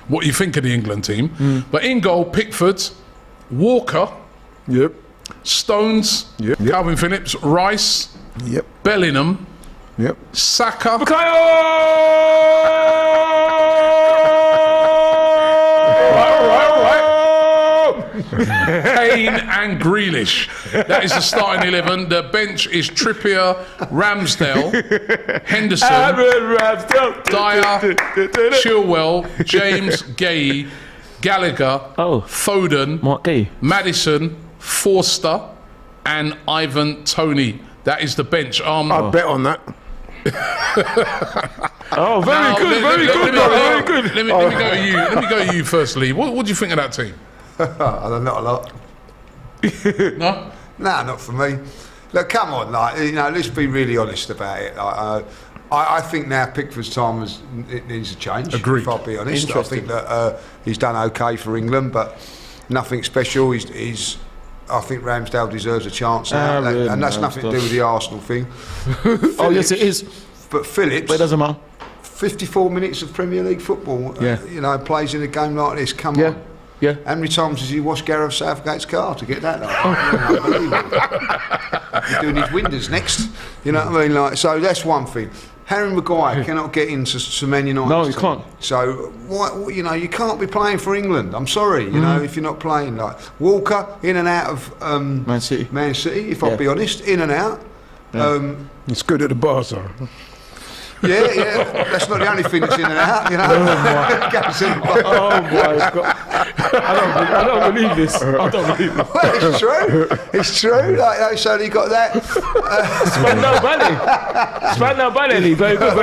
what you think of the England team. But in goal, Pickford, Walker, Yep. Stones, Yep. Calvin Phillips, Rice, Yep. Bellingham, Yep. Saka, Kane and Grealish. That is the starting 11. The bench is Trippier, Ramsdale, Henderson, Dyer, Chilwell, James, Gay, Gallagher, Foden, Mark Gay. Maddison, Forster, and Ivan Toney. That is the bench. I'd bet on that. Oh, very good. Very good. Let me go to you. Let me go to you first, Lee. What do you think of that team? Not a lot. No? Nah, not for me. Look, come on, let's be really honest about it. I think now Pickford's time it needs a change. Agreed. If I'll be honest, I think that he's done okay for England, but nothing special. I think Ramsdale deserves a chance now, and that's nothing to do with the Arsenal thing. Oh yes, it is. But Phillips, But it doesn't matter. 54 minutes of Premier League football. Yeah. Plays in a game like this. Come on. Yeah. How many times has he washed Gareth Southgate's car to get that? He's doing his windows next. You know what I mean? So that's one thing. Harry Maguire cannot get into Man United. No, he can't. So you can't be playing for England. I'm sorry. If you're not playing Walker in and out of Man City. If I'll be honest, in and out. It's good at the Barca. Yeah. That's not the only thing that's in and out. Goes in the bar. Oh my God! I don't believe this. I don't believe this. Well, it's true. So he got that. Spandau Ballet. Very good.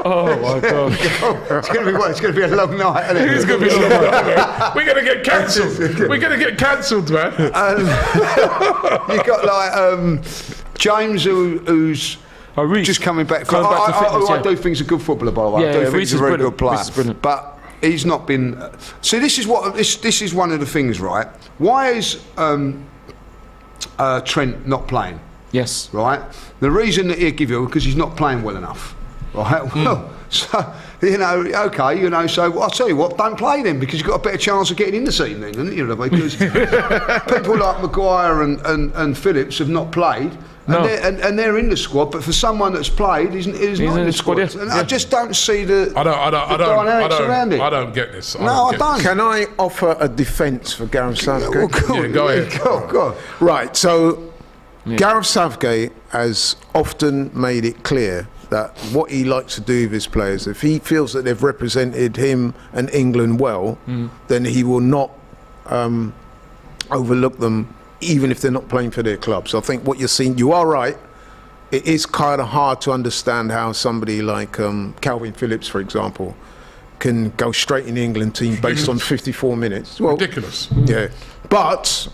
Oh my God! It's going to be a long night. Isn't it? It's going to be a long night. We're going to get cancelled. We're going to get cancelled, man. You got James, who's just coming back. I do think he's a good footballer, by the way. I do think he's a very good player. But he's not been. See, this is one of the things, right? Why is Trent not playing? Yes. Right. The reason that he'll give you because he's not playing well enough. Right. Well, so okay. So I'll tell you what. Don't play them because you've got a better chance of getting in the team then, haven't you? Because people like Maguire and Phillips have not played. And they're in the squad, but for someone that's played, he's not in the squad. Yeah. And I just don't see the dynamics around it. I don't get this. I don't. Can I offer a defence for Gareth Southgate? Go ahead. Go on. Right, so Gareth Southgate has often made it clear that what he likes to do with his players, if he feels that they've represented him and England well, then he will not overlook them even if they're not playing for their clubs. So I think what you're seeing, you are right, it is kind of hard to understand how somebody like Calvin Phillips, for example, can go straight in the England team based on 54 minutes. Well, ridiculous. Yeah. But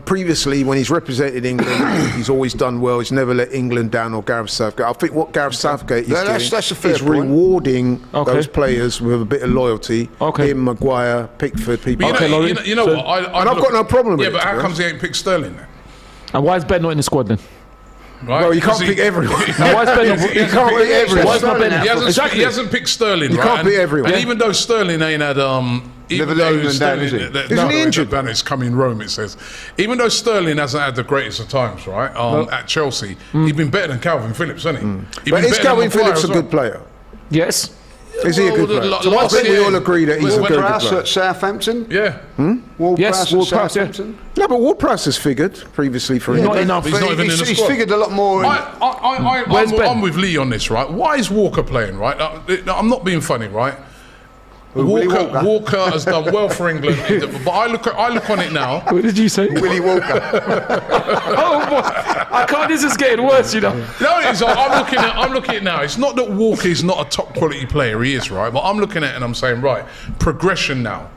previously, when he's represented England, he's always done well. He's never let England down or Gareth Southgate. I think what Gareth Southgate is doing is rewarding those players with a bit of loyalty. Him, Maguire, Pickford, people. You know what? I've got no problem with it. Yeah, but how comes he ain't picked Sterling then? And why is Ben not in the squad then? Right? Well, you can't pick everyone. Why is Ben not? You can't pick everyone. Why is not Ben? He hasn't picked Sterling. You can't pick everyone. And even though Sterling ain't had Never let England down, is he? Isn't he injured? It's coming Rome, it says. Even though Sterling hasn't had the greatest of times, right, at Chelsea, he's been better than Calvin Phillips, hasn't he? But is Calvin Phillips a good player? Yes. Is he a good player? So I think we all agree that he's a good player. At Southampton? Yeah. Yes, Ward-Prowse, yeah. No, but Ward-Prowse has figured previously for him. Not enough. He's not even in the He's squad. figured a lot more. I'm with Lee on this, right? Why is Walker playing, right? I'm not being funny, right? Walker has done well for England, but I look on it now. What did you say? Willie Walker. Oh boy, I can't. This is getting worse, No, it's. I'm looking at it now. It's not that Walker is not a top quality player. He is, right? But I'm looking at it and I'm saying, right, progression now,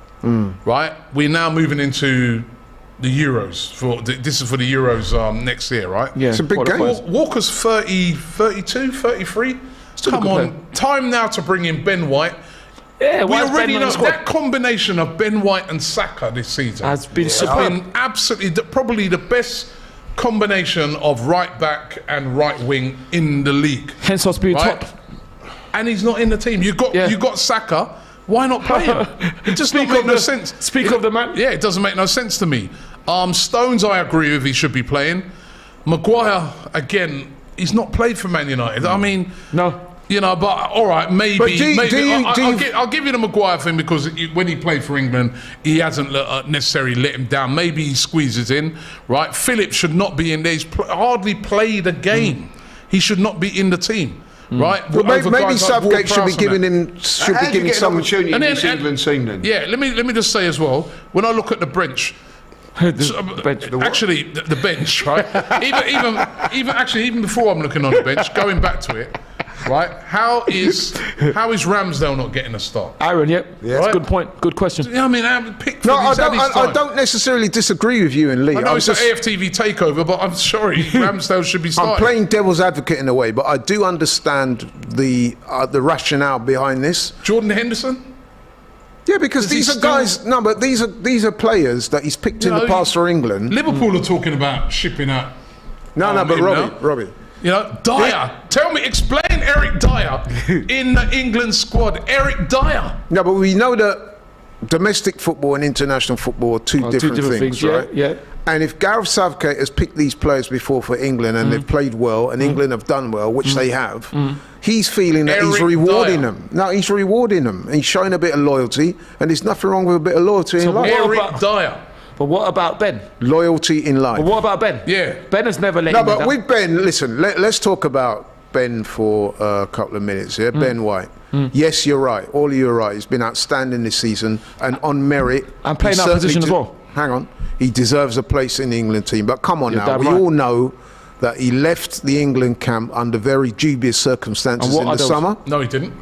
right? We're now moving into the Euros. This is for the Euros next year, right? Yeah, it's a big game. Walker's 30, 32, 33. Come on, time now to bring in Ben White. Yeah, we already know that combination of Ben White and Saka this season has been absolutely probably the best combination of right back and right wing in the league. Hence us being top. And he's not in the team. You got Saka, Why not play him? It just doesn't make no sense. Speak of the man. Yeah, it doesn't make no sense to me. Stones, I agree with. He should be playing. Maguire, again, he's not played for Man United. I mean, no. You know, but all right, maybe. I'll give you the Maguire thing because when he played for England, he hasn't necessarily let him down. Maybe he squeezes in, right? Phillips should not be in there. He's hardly played a game. He should not be in the team. Right, well, maybe Southgate should be giving him some opportunity in this England team. Then, yeah. Let me just say as well. When I look at the bench, actually the bench, right? even before I'm looking on the bench, going back to it, right? How is Ramsdale not getting a start? Aaron, yep. Yeah. Right? Good point. Good question. Yeah, I mean, Pickford, I don't necessarily disagree with you and Lee. I know it's an AFTV takeover, but I'm sorry, Ramsdale should be starting. I'm playing devil's advocate in a way, but I do understand the rationale behind this. Jordan Henderson. Yeah, because these are guys. No, but these are players that he's picked in the past for England. Liverpool are talking about shipping out. No, but Robbie. You know, Dyer. Explain Eric Dyer in the England squad. Eric Dyer. No, but we know that domestic football and international football are two different things, right? Yeah. And if Gareth Southgate has picked these players before for England and they've played well and England have done well, which they have, he's feeling that he's rewarding them. No, he's rewarding them. He's showing a bit of loyalty, and there's nothing wrong with a bit of loyalty in life. Eric Dyer. But what about Ben? Loyalty in life. But what about Ben? Yeah. Ben has never let No, him but down. with Ben, listen, let's talk about Ben for a couple of minutes here. Ben White. Yes, you're right. All of you are right. He's been outstanding this season and on merit. And playing that position as well. Hang on. He deserves a place in the England team. But come on now. We all know that he left the England camp under very dubious circumstances in the summer. No, he didn't.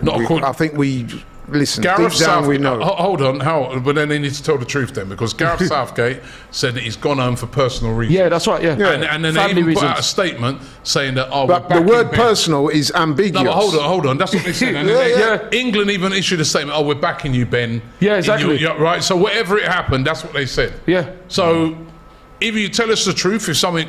Not according. I think we... Listen, Gareth deep down we know. Hold on, but then they need to tell the truth then, because Gareth Southgate said that he's gone home for personal reasons. Yeah, that's right, yeah. And then they even put out a statement saying that, but the word personal is ambiguous. No, but hold on, that's what they said. And England even issued a statement, we're backing you, Ben. Yeah, exactly. Right, so whatever it happened, that's what they said. Yeah. So either you tell us the truth, if something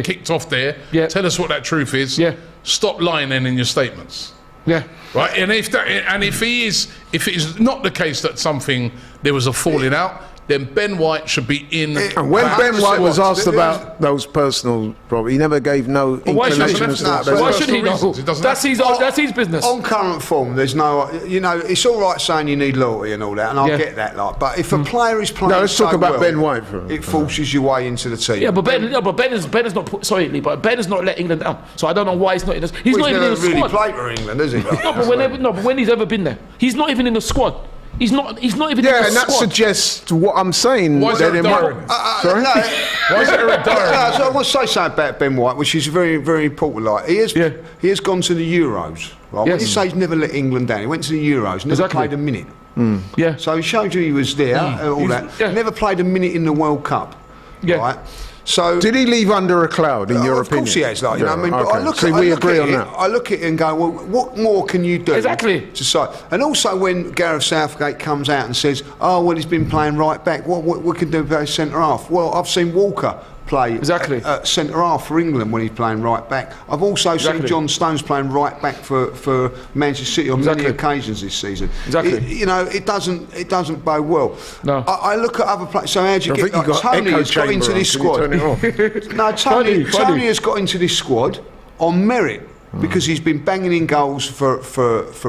kicked off there, tell us what that truth is. Yeah. Stop lying then in your statements. Yeah. Right, and if it is not the case that there was a falling out, then Ben White should be in. And when Ben White was asked about those personal problems, he never gave no inclination as to what they were. Why should he know? That's his business. On current form, there's no, it's all right saying you need loyalty and all that, and I get that, but if a player is playing, let's talk about Ben White for it forces your way into the team. Yeah, but Ben is not. Sorry, Lee, but Ben has not let England down. So I don't know why he's not in the. He's not even in the squad. He's never really played for England, has he? But when he's ever been there, he's not even in the squad. He's not even in the squad. Yeah, and that suggests what I'm saying. Why is Eric Dyer? Sorry? Why is Eric Dyer? So I want to say something about Ben White, which is very, very important. Like he has gone to the Euros. Right? When you say he's never let England down, he went to the Euros, never played a minute. Yeah. So he showed you he was there, all that. Yeah. Never played a minute in the World Cup. Yeah. Right? So did he leave under a cloud, in your opinion? Of course he has, like, you know what I mean? But I look at it and go, well, what more can you do? Exactly. To say? And also when Gareth Southgate comes out and says, oh, well, he's been playing right back, what can do about centre half? Well, I've seen Walker play at centre half for England when he's playing right back. I've also seen John Stones playing right back for Manchester City on many occasions this season. Exactly. It doesn't bode well. No. I look at other players. So how do you get? Like, Tony has got into this squad. No, Tony has got into this squad on merit. Because he's been banging in goals for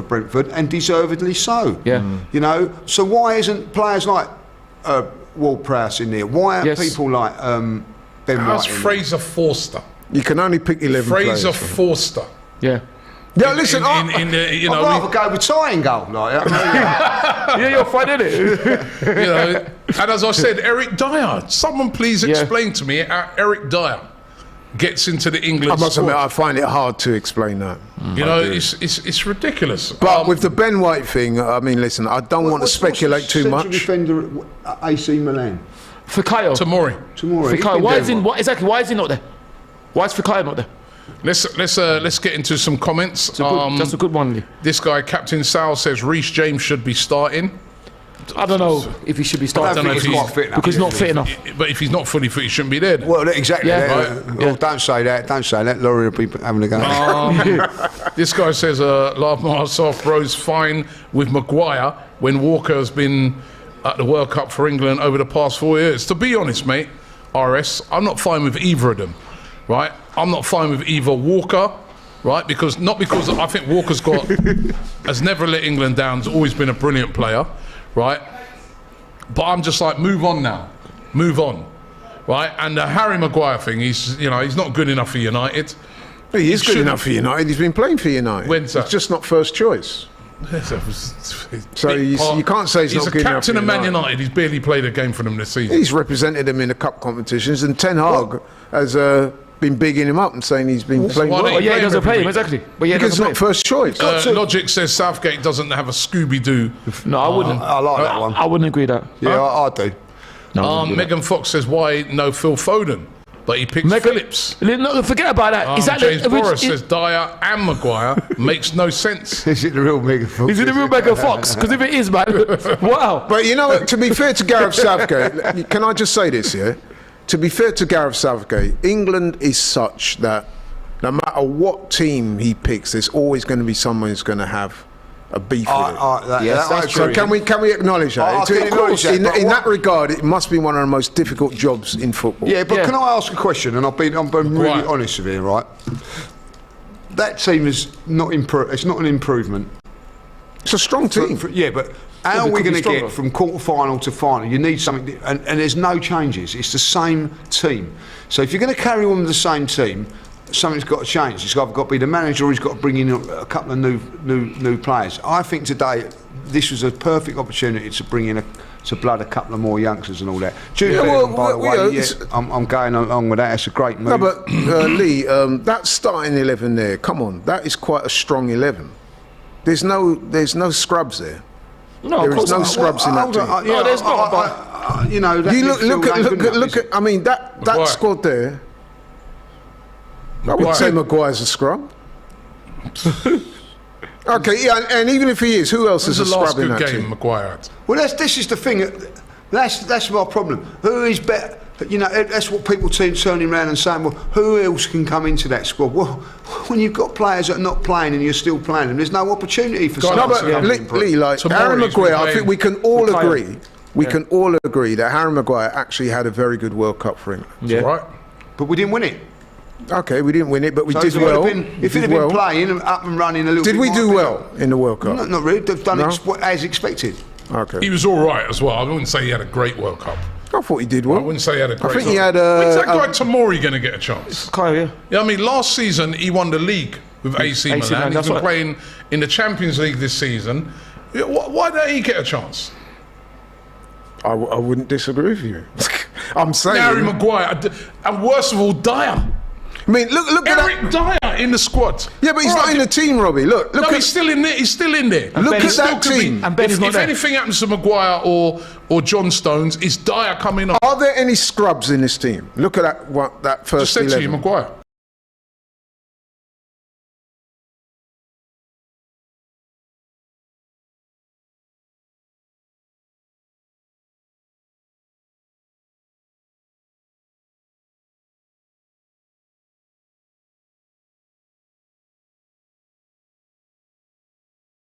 Brentford, and deservedly so. Yeah. So why isn't players like Ward-Prowse in there? Why are people like Ben White? How's Fraser Forster? You can only pick 11 players. Fraser Forster. Yeah. Yeah, listen. I'd rather go with tying goal, like. Yeah, you're fine, isn't it? And as I said, Eric Dyer. Someone please explain to me how Eric Dyer gets into the England I must squad. admit, I find it hard to explain that. It's ridiculous. But with the Ben White thing, I mean, listen, I don't want to speculate too much. Defender at AC Milan. Bukayo. Tomori. Bukayo. Why is he not there? Why is Bukayo not there? Let's get into some comments. That's a good one, Lee. This guy, Captain Sal, says Reece James should be starting. I don't know if he should be starting. I don't know if he's quite fit enough. Because he's not fit enough. But if he's not fully fit, he shouldn't be there. Then. Well, exactly. Yeah. Right. Well, don't say that. Don't say that. Laurie will be having a go. This guy says, "Laugh my ass off, bro's fine with Maguire when Walker has been at the World Cup for England over the past 4 years." To be honest, mate, RS, I'm not fine with either of them, right? I'm not fine with either Walker, right? Because I think Walker's has never let England down. Has always been a brilliant player, right? But I'm just like, move on now, move on, right? And the Harry Maguire thing, he's not good enough for United. He is good enough for United. He's been playing for United. When's that? He's just not first choice. So you can't say he's not good enough. He's a captain for of Man United. He's barely played a game for them this season. He's represented them in the cup competitions, and Ten Hag has been bigging him up and saying he's been playing well. He doesn't play him, exactly. But because it's not first choice. Logic says Southgate doesn't have a Scooby-Doo. No, I wouldn't. I like that one. I wouldn't agree with that. Yeah, I do. No, Megan Fox says, why no Phil Foden? But he picks Phillips. No, forget about that. Is that James Boris says Dyer and Maguire makes no sense. Is it the real Megan Fox? Is it the real Megan Fox? Because if it is, man, wow. But you know what, to be fair to Gareth Southgate, can I just say this here? To be fair to Gareth Southgate, England is such that no matter what team he picks, there's always going to be someone who's going to have a beef with it. That's so true. can we acknowledge that? In that regard, it must be one of the most difficult jobs in football. Yeah, but can I ask a question? And I'm being really honest with you, right? That team is not It's not an improvement. It's a strong team. But how are we going to get from quarter final to final? You need something, and there's no changes. It's the same team. So if you're going to carry on with the same team, something's got to change. It's either got to be the manager, or he's got to bring in a couple of new players. I think today this was a perfect opportunity to bring in to blood a couple of more youngsters and all that. By the way, I'm going along with that. It's a great move. No, but Lee, that starting 11 there. Come on, that is quite a strong 11. There's no scrubs there. No, there is no scrubs in that team. No, there's not. Look at. I mean, that squad there. I would say Maguire's a scrub. Okay, yeah, and even if he is, who else is a scrub in that team? Maguire had? Well, this is the thing. That's my problem. Who is better? You know, that's what people turning around and saying. Well, who else can come into that squad? Well, when you've got players that are not playing and you're still playing them, there's no opportunity for someone. No, but Lee, like Harry Maguire, I think we can all agree. We can all agree that Harry Maguire actually had a very good World Cup for England. Yeah, right. But we didn't win it. Okay, we didn't win it, but we did well. If it had been playing and up and running a little bit. Did we do well in the World Cup? Not really. They've done it as expected. Okay. He was all right as well. I wouldn't say he had a great World Cup. I thought he did well. I wouldn't say he had a great. I think he had When's that guy Tomori going to get a chance? Bukayo, Yeah, I mean, last season he won the league with AC Milan. He's been playing in the Champions League this season. Why don't he get a chance? I wouldn't disagree with you. I'm saying Harry Maguire, and worst of all, Dyer. I mean, look at Eric Dyer in the squad. Yeah, but he's not in the team, Robbie. Look. He's still in there. He's still in there. Look at that team. And Ben is not if there. anything happens to Maguire or John Stones, is Dyer coming on? Are there any scrubs in this team? Look at that first Just said 11. to you, Maguire.